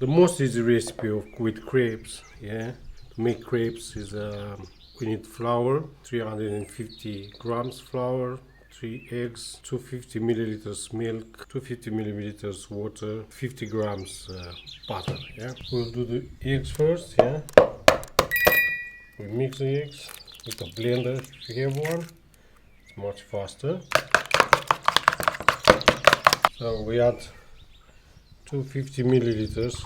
The most easy recipe with crepes, yeah. To make crepes is we need flour, 350 grams flour, 3 eggs, 250 milliliters milk, 250 milliliters water, 50 grams butter. Yeah, we'll do the eggs first. Yeah, we mix the eggs with a blender if you have one. It's much faster. So we add 250 milliliters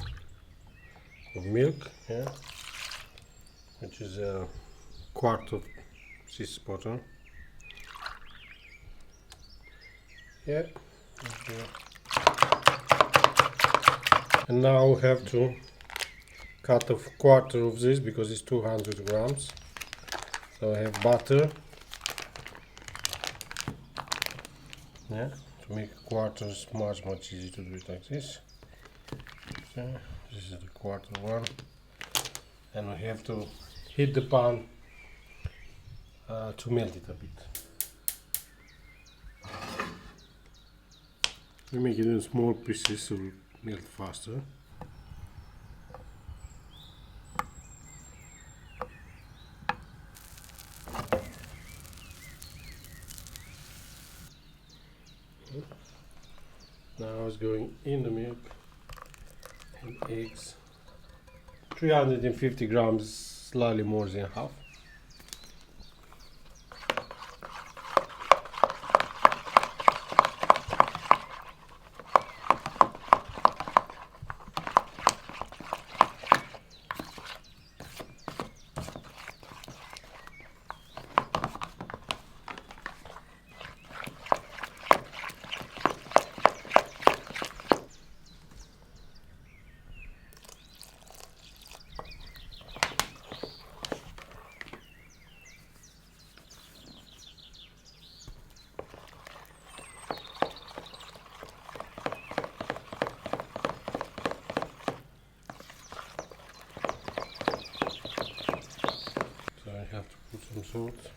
of milk. Yeah, which is a quart of this bottle. Yeah. Okay. And now we have to cut a quarter of this because it's 200 grams. So I have butter. Yeah, to make a quarter is much easier to do it like this. Okay, this is the quarter one. And we have to heat the pan to melt it a bit. We make it in small pieces so it melt faster. Now it's going in the milk and eggs. 350 grams, slightly more than half. I have to put some salt.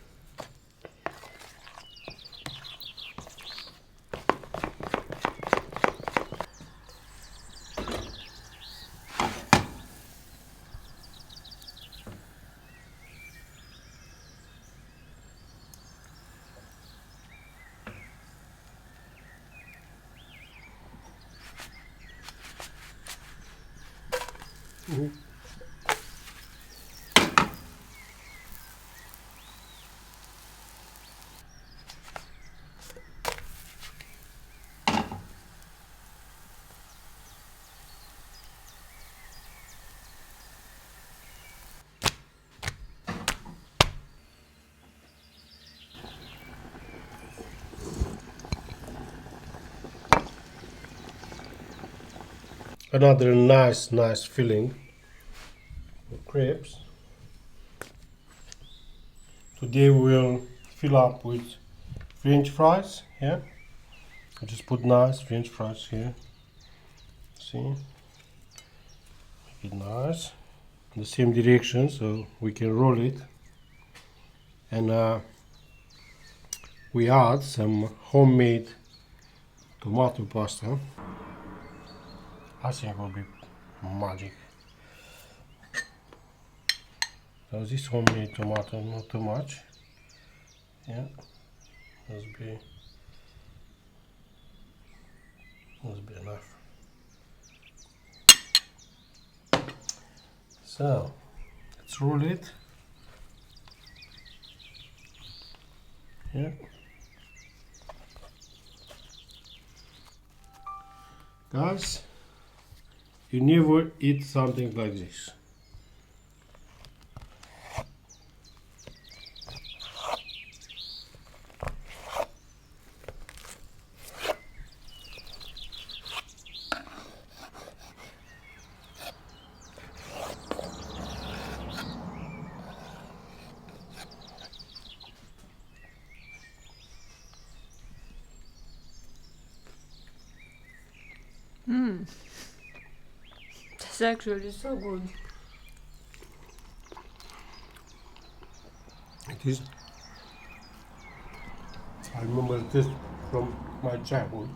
Another nice filling of crepes. Today we'll fill up with French fries. Yeah, I just put nice French fries here. See, make it nice in the same direction so we can roll it. And we add some homemade tomato pasta. I think it will be magic. So this homemade tomato, not too much. Yeah, must be enough. So let's roll it. Yeah. Guys, you never eat something like this. That's actually so good. It is. I remember this from my childhood.